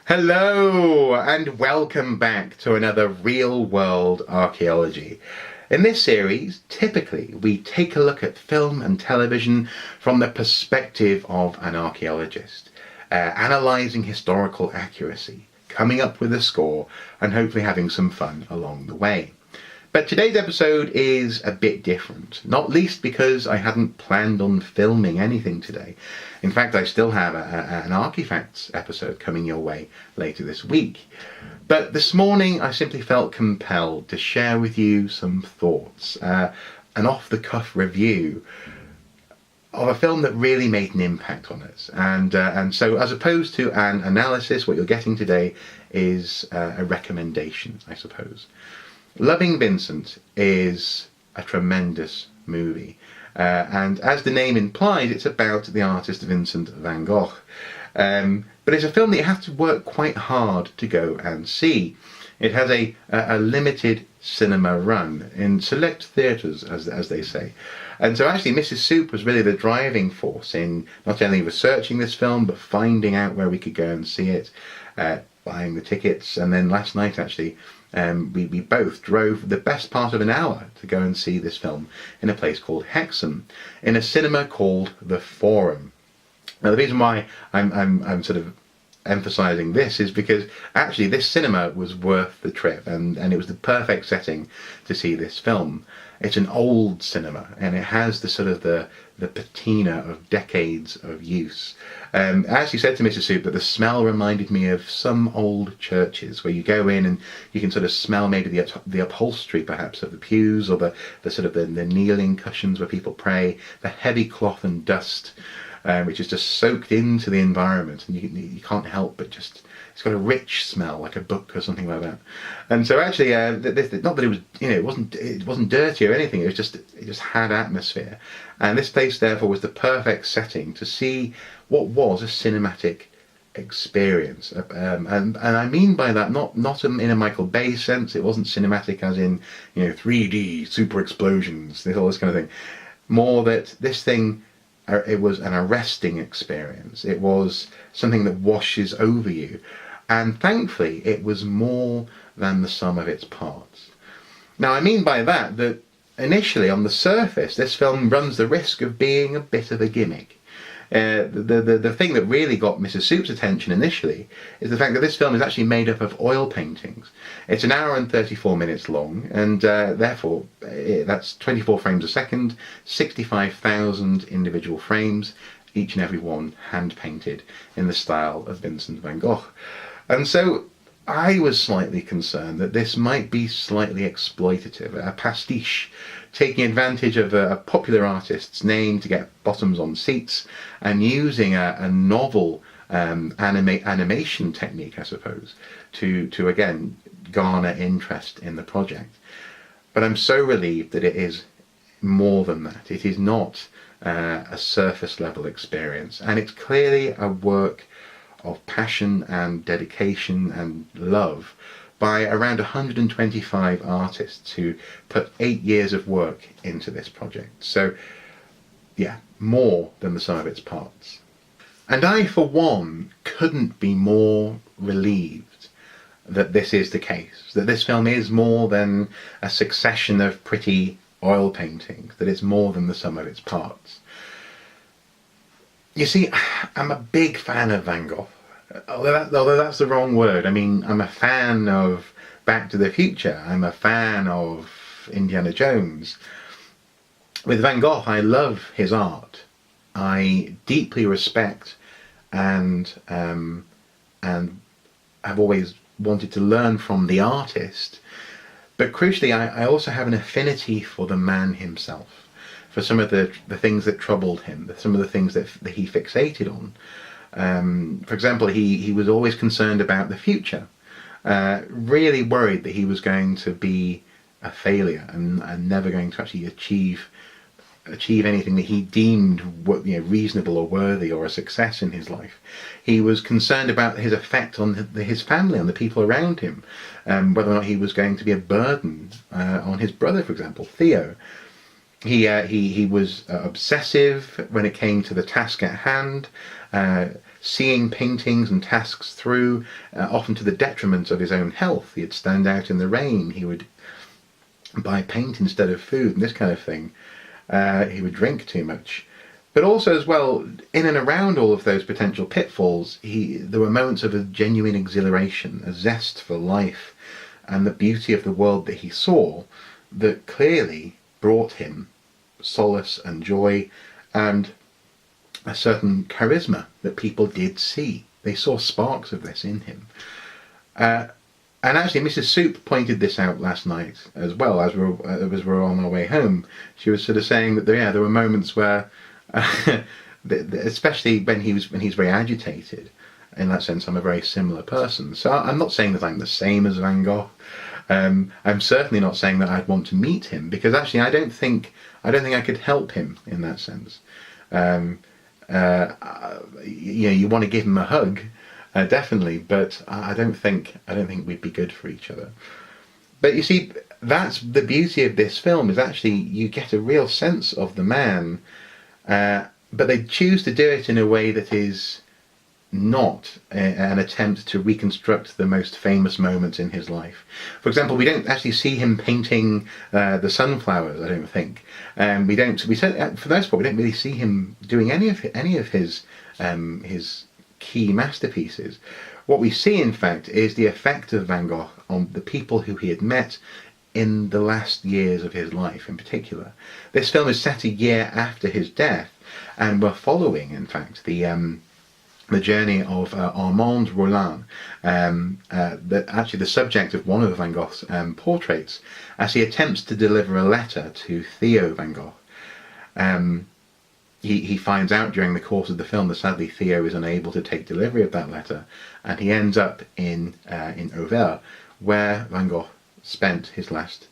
Hello and welcome back to another Real World Archaeology. In this series, typically we take a look at film and television from the perspective of an archaeologist, analysing historical accuracy, coming up with a score and hopefully having some fun along the way. But today's episode is a bit different, not least because I hadn't planned on filming anything today. In fact, I still have an Archifacts episode coming your way later this week. But this morning I simply felt compelled to share with you some thoughts, an off-the-cuff review of a film that really made an impact on us. And so as opposed to an analysis, what you're getting today is a recommendation, I suppose. Loving Vincent is a tremendous movie, and as the name implies, it's about the artist Vincent van Gogh. But it's a film that you have to work quite hard to go and see. It has a limited cinema run in select theatres, as they say. And so actually Mrs. Soup was really the driving force in not only researching this film, but finding out where we could go and see it, buying the tickets, and then last night actually we both drove the best part of an hour to go and see this film in a place called Hexham, in a cinema called The Forum. Now the reason why I'm sort of emphasising this is because actually this cinema was worth the trip, and it was the perfect setting to see this film. It's an old cinema and it has the sort of the patina of decades of use. I actually said to Mrs. Soup that the smell reminded me of some old churches where you go in and you can sort of smell maybe the upholstery perhaps of the pews, or the sort of the kneeling cushions where people pray, the heavy cloth and dust which is just soaked into the environment, and you can't help but just, it's got a rich smell like a book or something like that. And so actually not that it was, it wasn't dirty or anything, it just had atmosphere, and this place therefore was the perfect setting to see what was a cinematic experience. And I mean by that not in a Michael Bay sense. It wasn't cinematic as in 3D super explosions, all this kind of thing. More that this thing, it was an arresting experience. It was something that washes over you, and thankfully it was more than the sum of its parts. Now I mean by that initially on the surface this film runs the risk of being a bit of a gimmick. The thing that really got Mrs. Soup's attention initially is the fact that this film is actually made up of oil paintings. It's an hour and 34 minutes long, and therefore that's 24 frames a second, 65,000 individual frames, each and every one hand painted in the style of Vincent van Gogh. And so I was slightly concerned that this might be slightly exploitative, a pastiche, taking advantage of a popular artist's name to get bottoms on seats, and using a novel animation technique, I suppose, to again garner interest in the project. But I'm so relieved that it is more than that. It is not a surface level experience, and it's clearly a work of passion and dedication and love by around 125 artists who put 8 years of work into this project. So yeah, more than the sum of its parts. And I, for one, couldn't be more relieved that this is the case, that this film is more than a succession of pretty oil paintings, that it's more than the sum of its parts. You see, I'm a big fan of Van Gogh. Although that's the wrong word. I mean, I'm a fan of Back to the Future. I'm a fan of Indiana Jones. With Van Gogh, I love his art. I deeply respect and have always wanted to learn from the artist. But crucially, I also have an affinity for the man himself, for some of the things that troubled him, some of the things that he fixated on. For example, he was always concerned about the future, really worried that he was going to be a failure and never going to actually achieve anything that he deemed reasonable or worthy or a success in his life. He was concerned about his effect on his family, on the people around him, whether or not he was going to be a burden on his brother, for example, Theo. He was obsessive when it came to the task at hand, seeing paintings and tasks through, often to the detriment of his own health. He'd stand out in the rain, he would buy paint instead of food, and this kind of thing. He would drink too much. But also as well, in and around all of those potential pitfalls, there were moments of a genuine exhilaration, a zest for life, and the beauty of the world that he saw that clearly brought him solace and joy and a certain charisma that people did see. They saw sparks of this in him. And actually, Mrs. Soup pointed this out last night as well, as we were on our way home. She was sort of saying that there were moments where, especially when he's very agitated. In that sense, I'm a very similar person. So I'm not saying that I'm the same as Van Gogh. I'm certainly not saying that I'd want to meet him, because actually I don't think I could help him in that sense. You want to give him a hug. Definitely, but I don't think we'd be good for each other. But you see, that's the beauty of this film, is actually you get a real sense of the man, but they choose to do it in a way that is not an attempt to reconstruct the most famous moments in his life. For example, we don't actually see him painting the sunflowers, I don't think. For the most part, we don't really see him doing any of his key masterpieces. What we see, in fact, is the effect of Van Gogh on the people who he had met in the last years of his life in particular. This film is set a year after his death, and we're following, in fact, the journey of Armand Rollin, actually the subject of one of Van Gogh's portraits, as he attempts to deliver a letter to Theo Van Gogh. He finds out during the course of the film that sadly Theo is unable to take delivery of that letter, and he ends up in Auvergne, where Van Gogh spent his last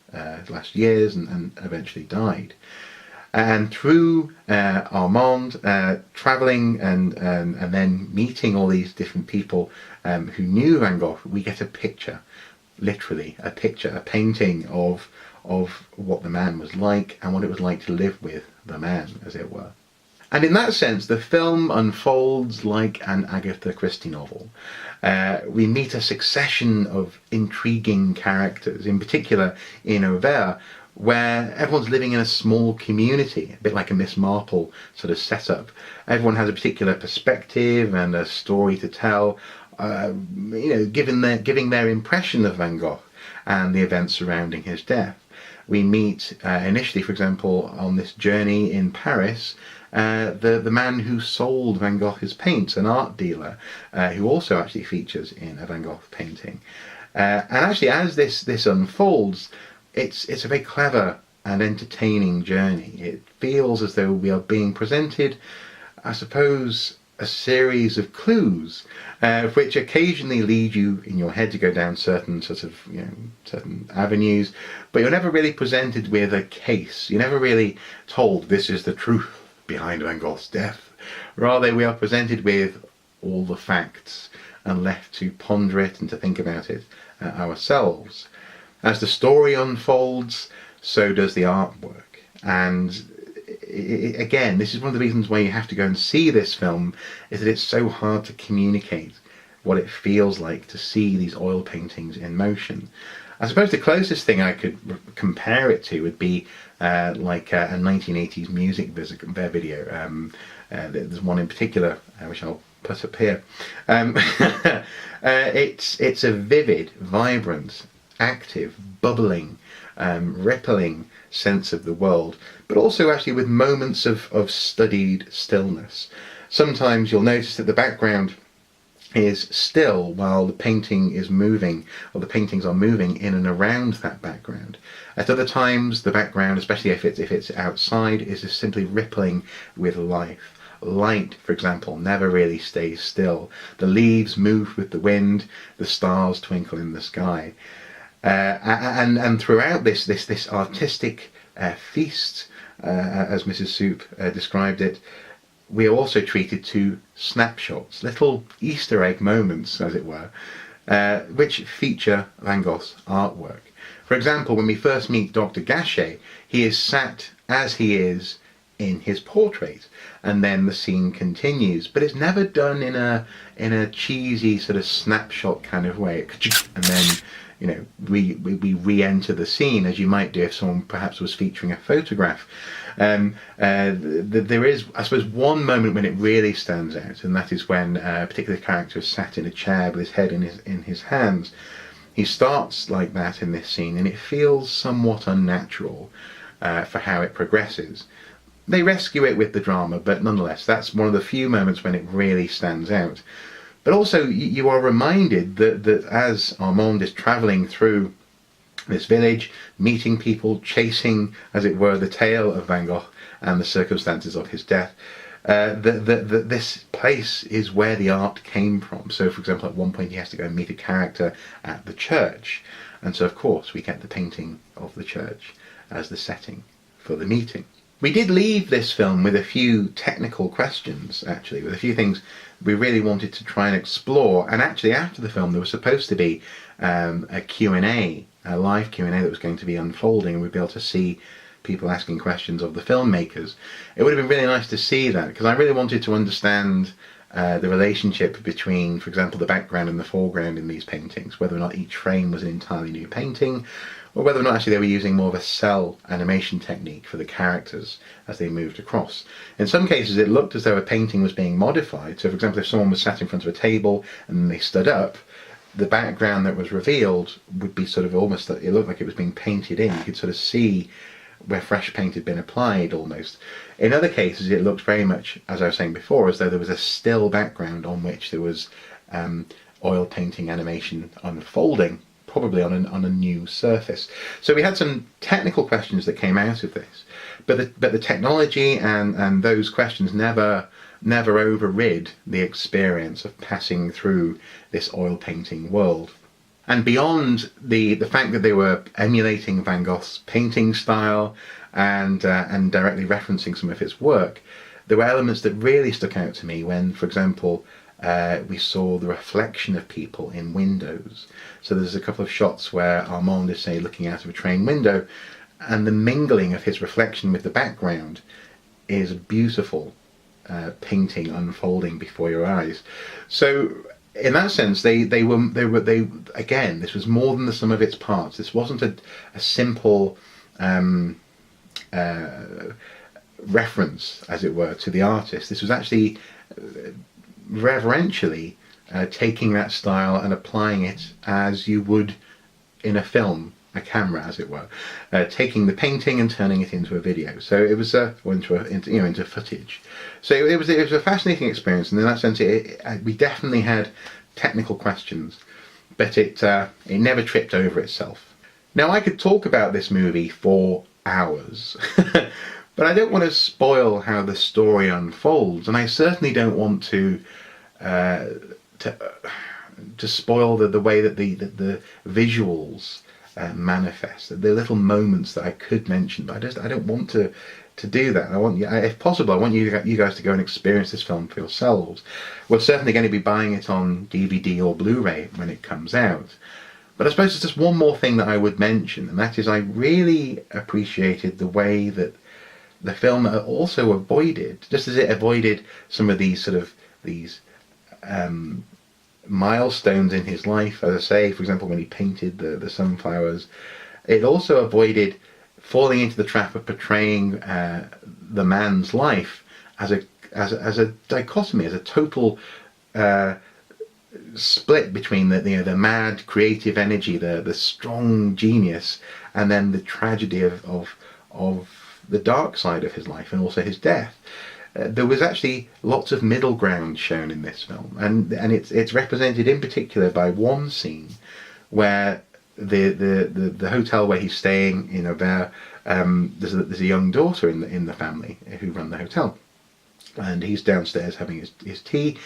years and eventually died. And through Armand travelling and then meeting all these different people who knew Van Gogh, we get a picture, literally a picture, a painting of what the man was like and what it was like to live with the man, as it were. And in that sense, the film unfolds like an Agatha Christie novel. We meet a succession of intriguing characters, in particular in Auvergne, where everyone's living in a small community, a bit like a Miss Marple sort of setup. Everyone has a particular perspective and a story to tell, giving their impression of Van Gogh and the events surrounding his death. We meet initially, for example, on this journey in Paris, the man who sold Van Gogh his paints, an art dealer, who also actually features in a Van Gogh painting. And actually, as this unfolds, it's a very clever and entertaining journey. It feels as though we are being presented, I suppose, a series of clues, which occasionally lead you in your head to go down certain avenues, but you're never really presented with a case. You're never really told this is the truth behind Van Gogh's death. Rather, we are presented with all the facts and left to ponder it and to think about it ourselves. As the story unfolds, so does the artwork. And again, this is one of the reasons why you have to go and see this film, is that it's so hard to communicate what it feels like to see these oil paintings in motion. I suppose the closest thing I could compare it to would be like a 1980s music video. There's one in particular, which I'll put up here. It's a vivid, vibrant, active, bubbling, rippling sense of the world, but also actually with moments of studied stillness. Sometimes you'll notice that the background is still while the painting is moving, or the paintings are moving in and around that background. At other times, the background, especially if it's outside, is just simply rippling with life. Light, for example, never really stays still. The leaves move with the wind, the stars twinkle in the sky. And throughout this artistic feast, as Mrs. Soup described it, we are also treated to snapshots, little Easter egg moments, as it were, which feature Van Gogh's artwork. For example, when we first meet Dr. Gachet, he is sat as he is in his portrait, and then the scene continues, but it's never done in a cheesy sort of snapshot kind of way, and then we re-enter the scene as you might do if someone perhaps was featuring a photograph. There is, I suppose, one moment when it really stands out, and that is when a particular character is sat in a chair with his head in his hands. He starts like that in this scene, and it feels somewhat unnatural for how it progresses. They rescue it with the drama, but nonetheless, that's one of the few moments when it really stands out. But also, you are reminded that as Armand is travelling through this village, meeting people, chasing, as it were, the tale of Van Gogh and the circumstances of his death, that this place is where the art came from. So, for example, at one point he has to go and meet a character at the church. And so, of course, we get the painting of the church as the setting for the meeting. We did leave this film with a few technical questions, actually, with a few things we really wanted to try and explore. And actually, after the film, there was supposed to be a Q&A, a live Q&A that was going to be unfolding, and we'd be able to see people asking questions of the filmmakers. It would have been really nice to see that, because I really wanted to understand the relationship between, for example, the background and the foreground in these paintings, whether or not each frame was an entirely new painting, or whether or not actually they were using more of a cell animation technique for the characters as they moved across. In some cases it looked as though a painting was being modified. So, for example, if someone was sat in front of a table and they stood up, the background that was revealed would be sort of almost, it looked like it was being painted in. You could sort of see where fresh paint had been applied almost. In other cases it looked very much, as I was saying before, as though there was a still background on which there was oil painting animation unfolding, probably on a new surface. So we had some technical questions that came out of this, but the technology and those questions never overrid the experience of passing through this oil painting world. And beyond the fact that they were emulating Van Gogh's painting style and directly referencing some of his work, there were elements that really stuck out to me when, for example, we saw the reflection of people in windows. So there's a couple of shots where Armand is, say, looking out of a train window, and the mingling of his reflection with the background is a beautiful painting unfolding before your eyes. So in that sense, they again, this was more than the sum of its parts. This wasn't a simple reference, as it were, to the artist. This was actually reverentially taking that style and applying it as you would in a film, a camera, as it were, taking the painting and turning it into a video. So it was into footage. So it was a fascinating experience, and in that sense, we definitely had technical questions, but it never tripped over itself. Now, I could talk about this movie for hours, but I don't want to spoil how the story unfolds, and I certainly don't want to spoil the way that the visuals manifest, the little moments that I could mention, but I don't want to do that. I want, if possible, I want you guys to go and experience this film for yourselves. We're certainly going to be buying it on DVD or Blu-ray when it comes out. But I suppose there's just one more thing that I would mention, and that is I really appreciated the way that the film also avoided, just as it avoided some of these milestones in his life, as I say, for example, when he painted the sunflowers, it also avoided falling into the trap of portraying the man's life as a dichotomy, as a total split between the mad creative energy, the strong genius, and then the tragedy of the dark side of his life and also his death. There was actually lots of middle ground shown in this film, and it's represented in particular by one scene where the hotel where he's staying in Aubert, there's a young daughter in the family who run the hotel, and he's downstairs having his tea,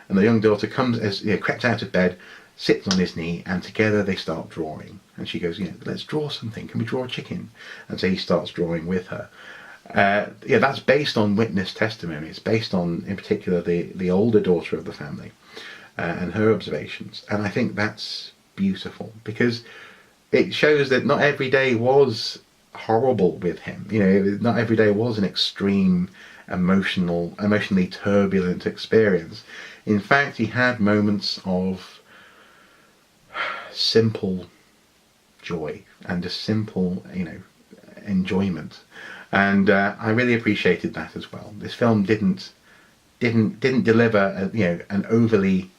and the young daughter crept out of bed, sits on his knee, and together they start drawing. And she goes, let's draw something. Can we draw a chicken? And so he starts drawing with her. That's based on witness testimony. It's based on, in particular, the older daughter of the family and her observations. And I think that's beautiful, because it shows that not every day was horrible with him. You know, not every day was an extreme, emotionally turbulent experience. In fact, he had moments of simple joy and a simple, enjoyment, and I really appreciated that as well. This film didn't deliver an overly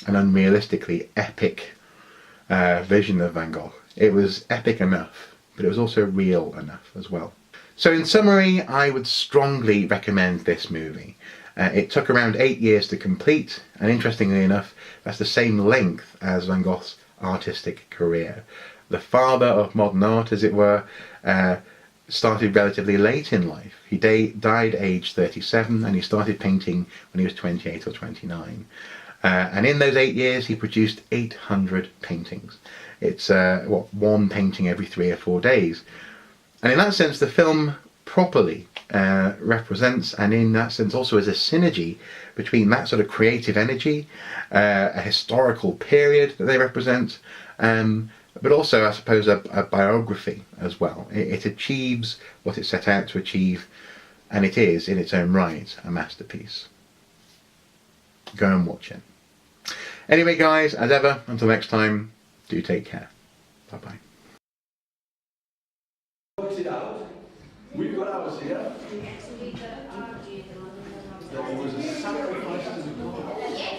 and unrealistically epic vision of Van Gogh. It was epic enough, but it was also real enough as well. So in summary, I would strongly recommend this movie. It took around 8 years to complete, and interestingly enough, that's the same length as Van Gogh's artistic career. The father of modern art, as it were, started relatively late in life. He died aged 37, and he started painting when he was 28 or 29. And in those 8 years, he produced 800 paintings. It's one painting every 3 or 4 days. And in that sense, the film properly represents, and in that sense also is a synergy between that sort of creative energy, a historical period that they represent, but also, I suppose, a biography as well. It achieves what it set out to achieve, and it is, in its own right, a masterpiece. Go and watch it. Anyway, guys, as ever, until next time, do take care. Bye-bye. Worked it out. We've got ours here. There was a sacrifice to the god.